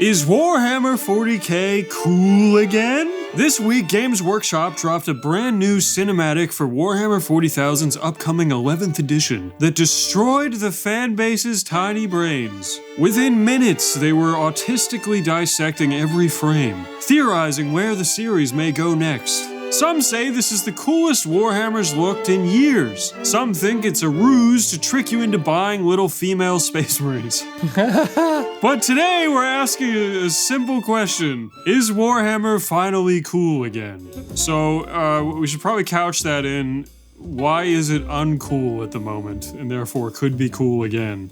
Is Warhammer 40k cool again? This week, Games Workshop dropped a brand new cinematic for Warhammer 40,000's upcoming 11th edition that destroyed the fanbase's tiny brains. Within minutes, they were autistically dissecting every frame, theorizing where the series may go next. Some say this is the coolest Warhammer's looked in years. Some think it's a ruse to trick you into buying little female space marines. But today we're asking a simple question. Is Warhammer finally cool again? So we should probably couch that in, why is it uncool at the moment and therefore could be cool again?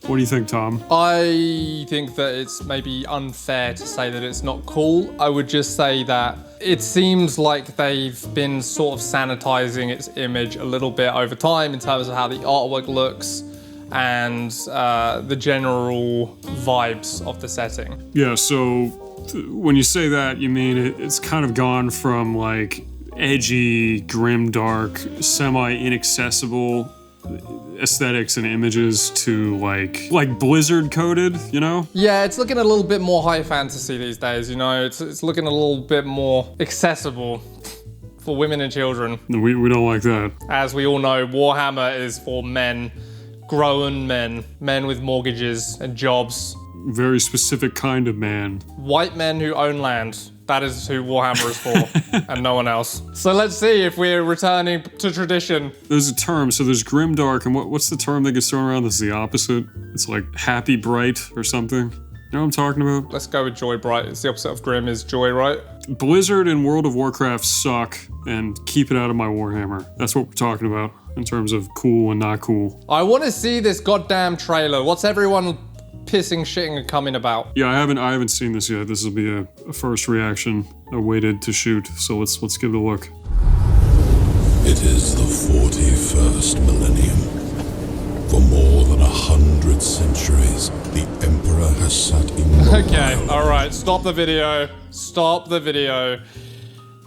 What do you think, Tom? I think that it's maybe unfair to say that it's not cool. I would just say that it seems like they've been sort of sanitizing its image a little bit over time in terms of how the artwork looks and the general vibes of the setting. Yeah, so when you say that, you mean it's kind of gone from like edgy, grimdark, semi-inaccessible aesthetics and images to like Blizzard coded, you know? Yeah, it's looking a little bit more high fantasy these days, you know? It's looking a little bit more accessible for women and children. We don't like that. As we all know, Warhammer is for men, grown men with mortgages and jobs. Very specific kind of man. White men who own land. That is who Warhammer is for, and no one else. So let's see if we're returning to tradition. There's a term, so there's grimdark, and what's the term that gets thrown around that's the opposite? It's like happy bright or something. You know what I'm talking about? Let's go with joy bright. It's the opposite of grim is joy, right? Blizzard and World of Warcraft suck, and keep it out of my Warhammer. That's what we're talking about in terms of cool and not cool. I want to see this goddamn trailer. What's everyone pissing, shitting, and coming about? Yeah, I haven't seen this yet. This will be a first reaction. I waited to shoot, so let's give it a look. It is the 41st millennium. For more than 100 centuries, the Emperor has sat in. Okay, alright, stop the video. Stop the video.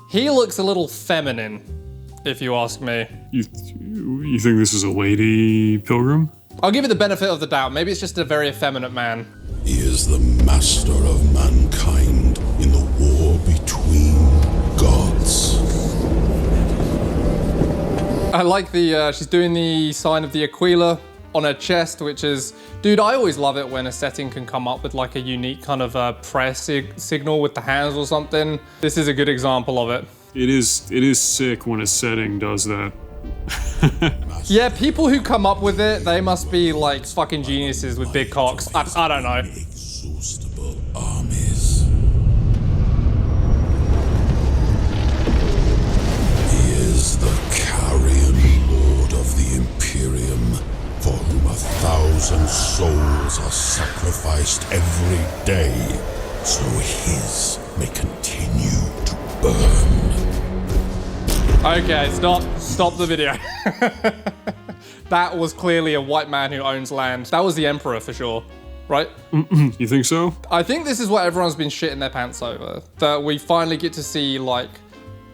He looks a little feminine, if you ask me. You think this is a lady pilgrim? I'll give you the benefit of the doubt. Maybe it's just a very effeminate man. He is the master of mankind in the war between gods. I like she's doing the sign of the Aquila on her chest, which is, dude, I always love it when a setting can come up with like a unique kind of prayer signal with the hands or something. This is a good example of it. It is sick when a setting does that. Yeah, people who come up with it, they must be like fucking geniuses with big cocks. I don't know. Inexhaustible armies. He is the carrion lord of the Imperium, for whom 1,000 souls are sacrificed every day, so his may continue to burn. Okay, stop the video. That was clearly a white man who owns land. That was the Emperor for sure, right? You think so? I think this is what everyone's been shitting their pants over. That we finally get to see like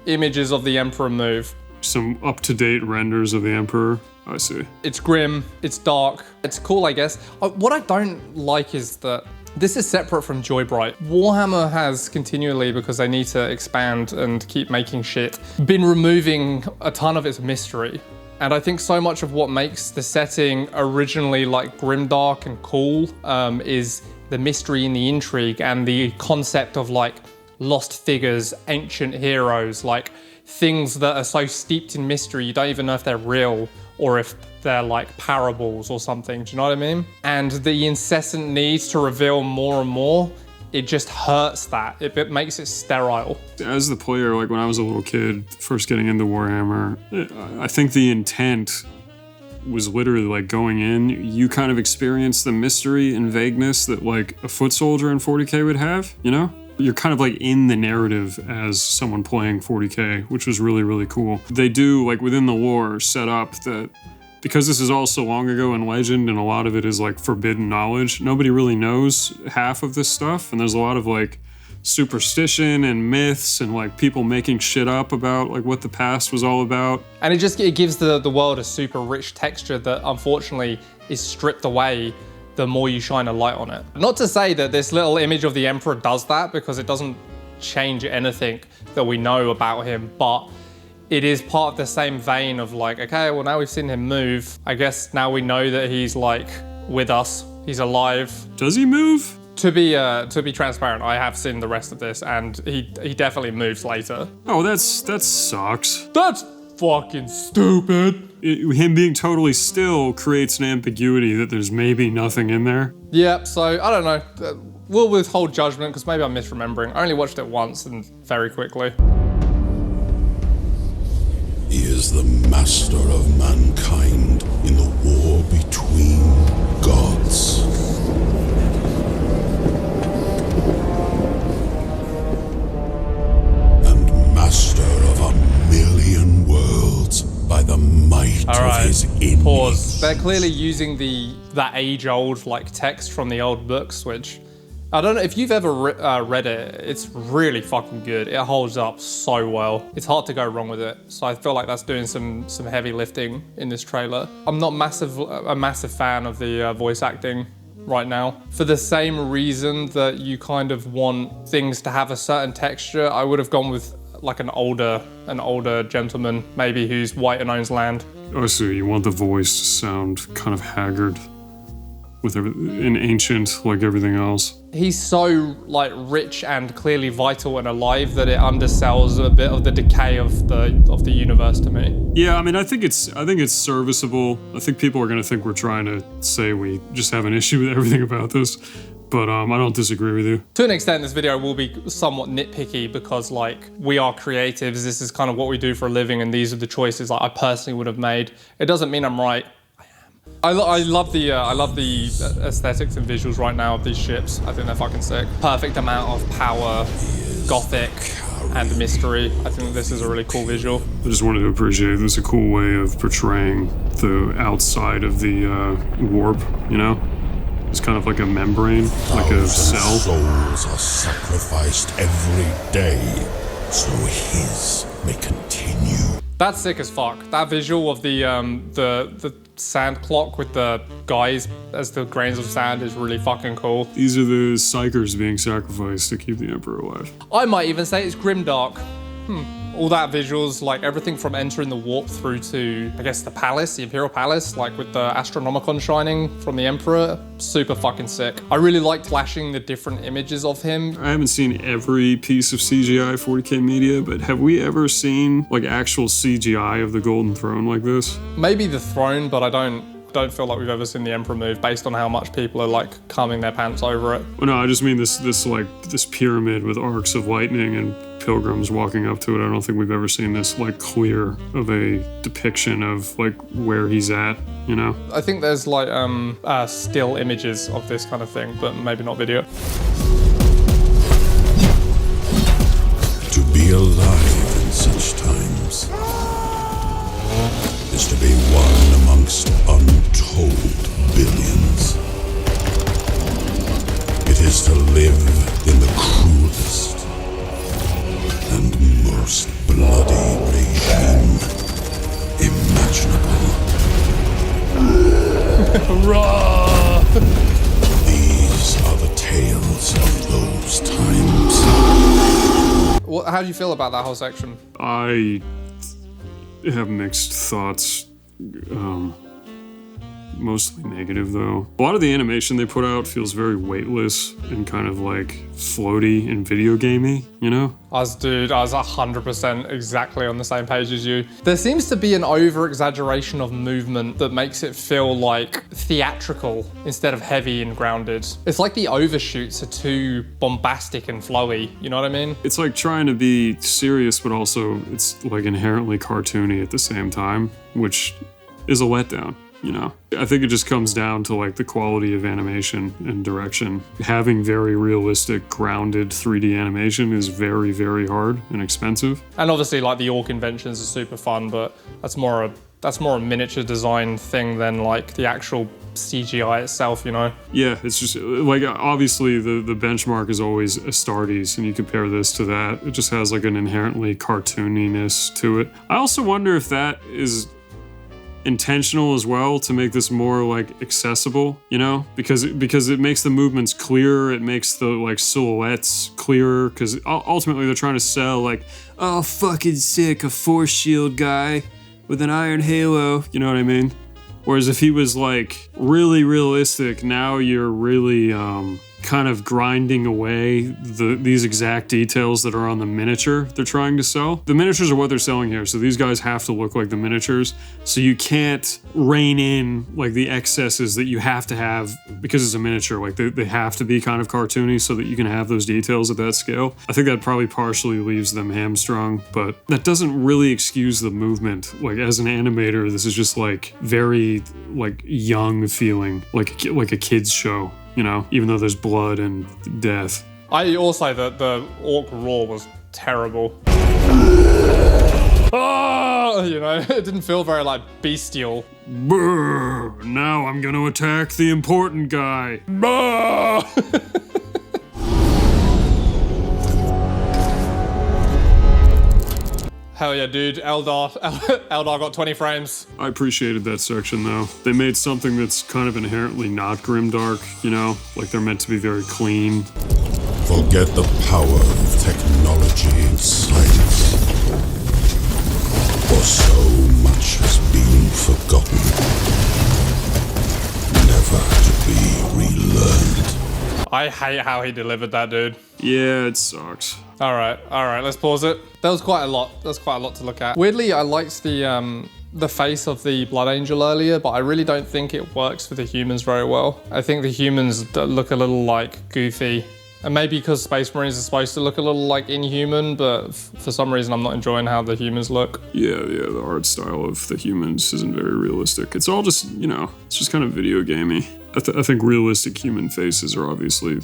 images of the Emperor move. Some up-to-date renders of the Emperor. I see. It's grim, it's dark, it's cool, I guess. What I don't like is that this is separate from Joybright. Warhammer has continually, because they need to expand and keep making shit, been removing a ton of its mystery. And I think so much of what makes the setting originally like grimdark and cool is the mystery and the intrigue and the concept of like lost figures, ancient heroes, like things that are so steeped in mystery you don't even know if they're real or if they're like parables or something, do you know what I mean? And the incessant need to reveal more and more, it just hurts that. It makes it sterile. As the player, like when I was a little kid, first getting into Warhammer, I think the intent was literally like going in, you kind of experience the mystery and vagueness that like a foot soldier in 40k would have, you know? You're kind of like in the narrative as someone playing 40k, which was really, really cool. They do, like within the lore, set up that because this is all so long ago in Legend and a lot of it is like forbidden knowledge, nobody really knows half of this stuff. And there's a lot of like superstition and myths and like people making shit up about like what the past was all about. And it gives the world a super rich texture that unfortunately is stripped away the more you shine a light on it. Not to say that this little image of the Emperor does that, because it doesn't change anything that we know about him, but it is part of the same vein of like, okay, well now we've seen him move. I guess now we know that he's like with us, he's alive. Does he move? To be transparent, I have seen the rest of this, and he definitely moves later. Oh, that sucks. That's fucking stupid. Him being totally still creates an ambiguity that there's maybe nothing in there. Yeah, so I don't know. We'll withhold judgment because maybe I'm misremembering. I only watched it once and very quickly. He is the master of mankind in the war between gods. And master of 1,000,000 worlds by the might of his innate. Pause. They're clearly using that age-old like text from the old books, which I don't know if you've ever read it. It's really fucking good. It holds up so well. It's hard to go wrong with it. So I feel like that's doing some heavy lifting in this trailer. I'm not a massive fan of the voice acting right now. For the same reason that you kind of want things to have a certain texture, I would have gone with like an older gentleman, maybe who's white and owns land. Oh, so you want the voice to sound kind of haggard and ancient like everything else. He's so like rich and clearly vital and alive that it undersells a bit of the decay of the universe to me. Yeah, I mean, I think it's serviceable. I think people are gonna think we're trying to say we just have an issue with everything about this, but I don't disagree with you. To an extent, this video will be somewhat nitpicky because like we are creatives. This is kind of what we do for a living, and these are the choices like I personally would have made. It doesn't mean I'm right. I love the aesthetics and visuals right now of these ships. I think they're fucking sick. Perfect amount of power, gothic, and mystery. I think this is a really cool visual. I just wanted to appreciate this. A cool way of portraying the outside of the warp, you know? It's kind of like a membrane, like a cell. Souls are sacrificed every day, so his may continue. That's sick as fuck. That visual of the sand clock with the guys as the grains of sand is really fucking cool. These are the psychers being sacrificed to keep the Emperor alive. I might even say it's grimdark. All that visuals, like everything from entering the warp through to, I guess, the palace, the Imperial Palace, like with the Astronomicon shining from the Emperor, super fucking sick. I really liked flashing the different images of him. I haven't seen every piece of CGI 40k media, but have we ever seen like actual CGI of the Golden Throne like this? Maybe the throne, but I don't feel like we've ever seen the Emperor move based on how much people are like combing their pants over it. Well, no, I just mean this pyramid with arcs of lightning and pilgrims walking up to it. I don't think we've ever seen this like clear of a depiction of like where he's at, you know? I think there's like still images of this kind of thing, but maybe not video. To be alive in such times is to be one amongst untold billions. It is to live in the cruelest and most bloody regime imaginable. Hurrah! These are the tales of those times. How do you feel about that whole section? I have mixed thoughts. Mostly negative though. A lot of the animation they put out feels very weightless and kind of like floaty and video gamey, you know? I was 100% exactly on the same page as you. There seems to be an over-exaggeration of movement that makes it feel like theatrical instead of heavy and grounded. It's like the overshoots are too bombastic and flowy, you know what I mean? It's like trying to be serious, but also it's like inherently cartoony at the same time, which is a letdown. You know, I think it just comes down to like the quality of animation and direction. Having very realistic, grounded 3D animation is very, very hard and expensive. And obviously, like the orc inventions are super fun, but that's more a miniature design thing than like the actual CGI itself, you know? Yeah, it's just like obviously the benchmark is always Astartes, and you compare this to that. It just has like an inherently cartooniness to it. I also wonder if that is intentional as well to make this more like accessible, you know, because it makes the movements clearer, it makes the like silhouettes clearer, because ultimately they're trying to sell like, oh fucking sick, a force shield guy with an iron halo, you know what I mean? Whereas if he was like really realistic, now you're really kind of grinding away these exact details that are on the miniature they're trying to sell. The miniatures are what they're selling here, so these guys have to look like the miniatures. So you can't rein in like the excesses that you have to have because it's a miniature. Like they have to be kind of cartoony so that you can have those details at that scale. I think that probably partially leaves them hamstrung, but that doesn't really excuse the movement. Like as an animator, this is just like very like young feeling, like a kid's show. You know, even though there's blood and death. I also, the orc roar was terrible. Oh, you know, it didn't feel very like bestial. Brr, now I'm gonna attack the important guy. Brr. Hell yeah, dude. Eldar got 20 frames. I appreciated that section though. They made something that's kind of inherently not grimdark, you know? Like they're meant to be very clean. Forget the power of technology and science. For so much has been forgotten. Never to be relearned. I hate how he delivered that, dude. Yeah, it sucks. All right, let's pause it. That was quite a lot. That's quite a lot to look at. Weirdly, I liked the face of the Blood Angel earlier, but I really don't think it works for the humans very well. I think the humans look a little like goofy. And maybe because Space Marines are supposed to look a little like inhuman, but for some reason I'm not enjoying how the humans look. Yeah, the art style of the humans isn't very realistic. It's all just, you know, it's just kind of video gamey. I think realistic human faces are obviously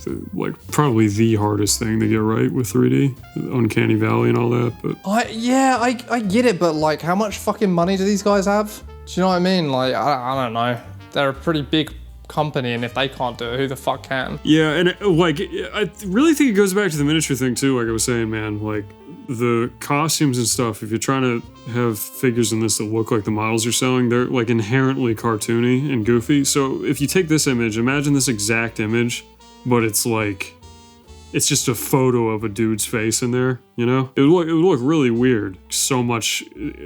probably the hardest thing to get right with 3D, Uncanny Valley and all that. But I get it, but like, how much fucking money do these guys have? Do you know what I mean? Like, I don't know. They're a pretty big company, and if they can't do it, who the fuck can? Yeah, and I really think it goes back to the miniature thing too. Like I was saying, man, like the costumes and stuff. If you're trying to have figures in this that look like the models you're selling, they're like inherently cartoony and goofy. So if you take this image, imagine this exact image, but it's like it's just a photo of a dude's face in there. You know, it would look really weird. So much,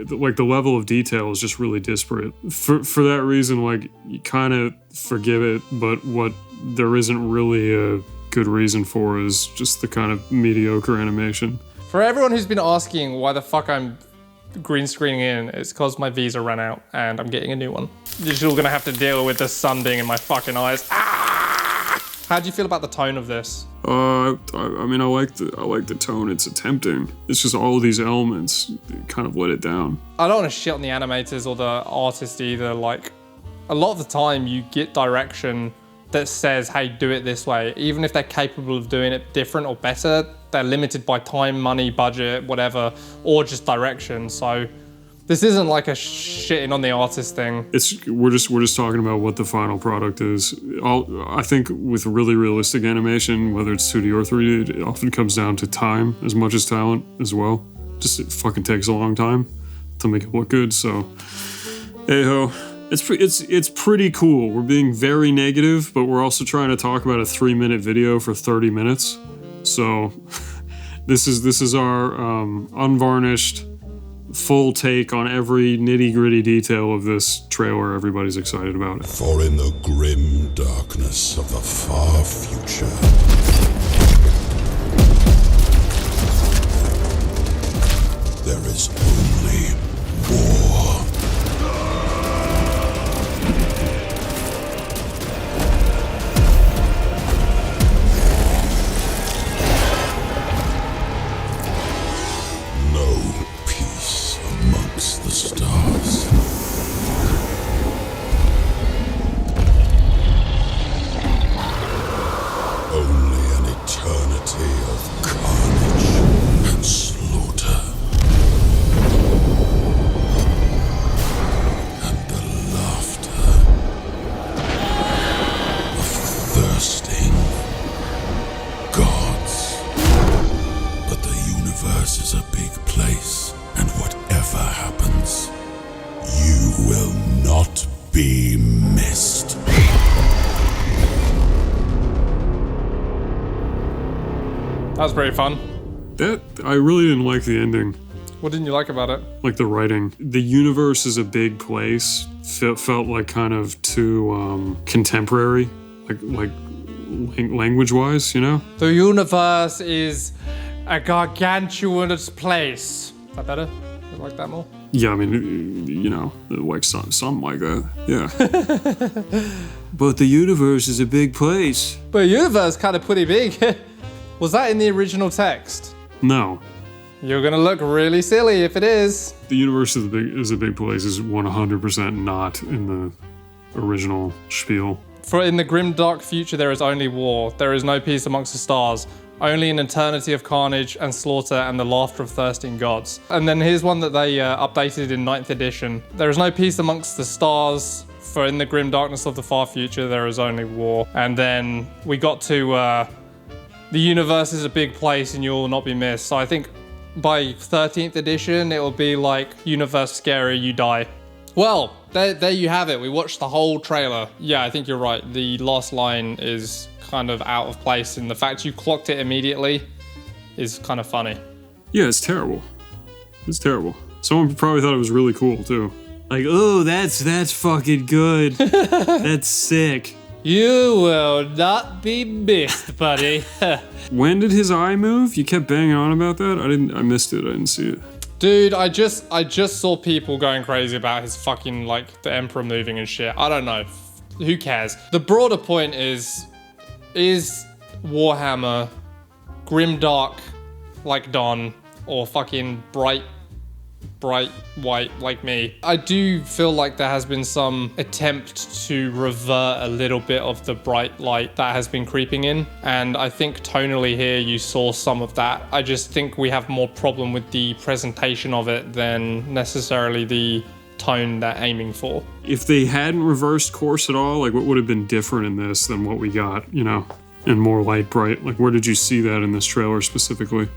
like the level of detail is just really disparate. For that reason, like you kind of forgive it, but what there isn't really a good reason for is just the kind of mediocre animation. For everyone who's been asking why the fuck I'm green screening in, it's because my visa ran out and I'm getting a new one. You're still gonna have to deal with the sun being in my fucking eyes. Ah! How do you feel about the tone of this? I mean, I like the tone it's attempting. It's just all of these elements kind of let it down. I don't want to shit on the animators or the artist either. Like, a lot of the time you get direction that says, hey, do it this way. Even if they're capable of doing it different or better, they're limited by time, money, budget, whatever, or just direction. So this isn't like a shitting on the artist thing. We're just talking about what the final product is. I think with really realistic animation, whether it's 2D or 3D, it often comes down to time as much as talent as well. Just it fucking takes a long time to make it look good. So, hey ho. It's pretty cool. We're being very negative, but we're also trying to talk about a 3-minute video for 30 minutes. So this is our unvarnished, full take on every nitty-gritty detail of this trailer. Everybody's excited about it. For in the grim darkness of the far future, there is only war. Is a big place, and whatever happens, you will not be missed. That was pretty fun. I really didn't like the ending. What didn't you like about it? Like the writing. The universe is a big place. Felt like kind of too contemporary, like language-wise, you know? The universe is a gargantuous place. Is that better? You like that more? Yeah, I mean, you know, like something like that. Yeah. But the universe is a big place. But the universe kind of pretty big. Was that in the original text? No. You're gonna look really silly if it is. The universe is a big place is 100% not in the original spiel. For in the grim dark future there is only war. There is no peace amongst the stars. Only an eternity of carnage and slaughter and the laughter of thirsting gods. And then here's one that they updated in 9th edition. There is no peace amongst the stars. For in the grim darkness of the far future there is only war. And then we got to the universe is a big place and you will not be missed. So I think by 13th edition, it will be like, universe scary, you die. Well, there you have it. We watched the whole trailer. Yeah, I think you're right. The last line is kind of out of place, and the fact you clocked it immediately is kind of funny. Yeah, it's terrible. It's terrible. Someone probably thought it was really cool, too. Like, oh, that's fucking good. That's sick. You will not be missed, buddy. When did his eye move? You kept banging on about that? I missed it. I didn't see it. Dude, I just saw people going crazy about his fucking, like, the Emperor moving and shit. I don't know. Who cares? The broader point is Warhammer grimdark like Don or fucking bright white like me? I do feel like there has been some attempt to revert a little bit of the bright light that has been creeping in, and I think tonally here you saw some of that. I just think we have more problem with the presentation of it than necessarily the tone they're aiming for. If they hadn't reversed course at all, like what would have been different in this than what we got, you know, and more light bright? Like where did you see that in this trailer specifically?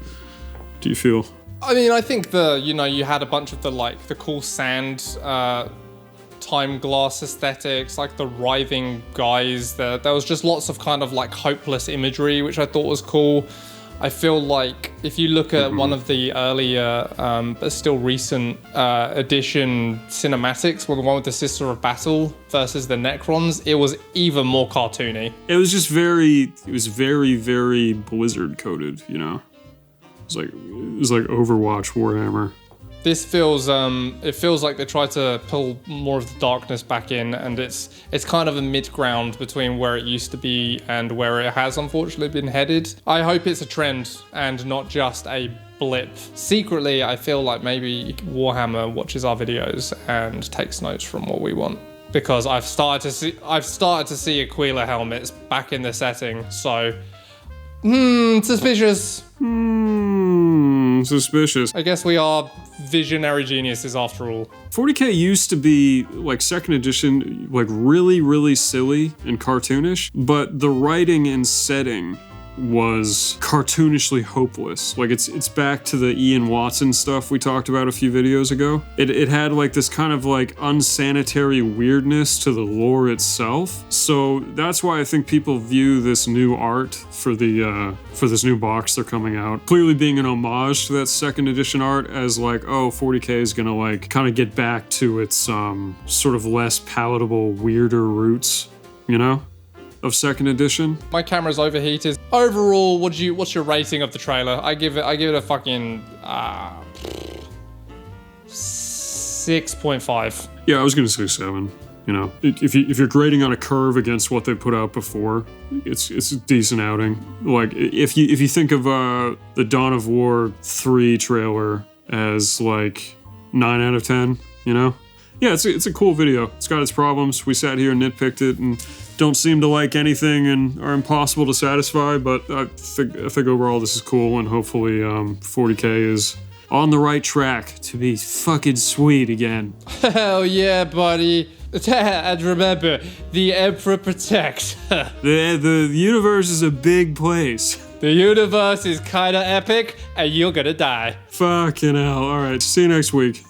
Do you feel? I mean, I think you had a bunch of the cool sand, time glass aesthetics, like the writhing guys. There was just lots of kind of like hopeless imagery, which I thought was cool. I feel like if you look at one of the earlier, but still recent edition cinematics, well, the one with the Sister of Battle versus the Necrons, it was even more cartoony. It was just very, very Blizzard coded, you know? It was like Overwatch Warhammer. This feels, it feels like they tried to pull more of the darkness back in, and it's kind of a mid-ground between where it used to be and where it has unfortunately been headed. I hope it's a trend and not just a blip. Secretly, I feel like maybe Warhammer watches our videos and takes notes from what we want, because I've started to see Aquila helmets back in the setting, so suspicious. Suspicious. I guess we are visionary geniuses after all. 40k used to be, like, 2nd edition, like, really silly and cartoonish, but the writing and setting was cartoonishly hopeless. Like, it's back to the Ian Watson stuff we talked about a few videos ago. It had, like, this kind of, like, unsanitary weirdness to the lore itself. So that's why I think people view this new art for this new box they're coming out, clearly being an homage to that 2nd edition art, as like, oh, 40k is gonna, like, kind of get back to its sort of less palatable, weirder roots, you know, of 2nd edition. My camera's overheated. Overall, what's your rating of the trailer? I give it a fucking 6.5. Yeah, I was gonna say 7. You know, if you're grading on a curve against what they put out before, it's a decent outing. Like if you think of the Dawn of War 3 trailer as like 9 out of 10, you know, yeah, it's a cool video. It's got its problems. We sat here and nitpicked it and don't seem to like anything and are impossible to satisfy. But I think overall this is cool, and hopefully 40k is on the right track to be fucking sweet again. Hell yeah, buddy. And remember, the Emperor protects. The universe is a big place. The universe is kinda epic, and you're gonna die. Fucking hell. Alright, see you next week.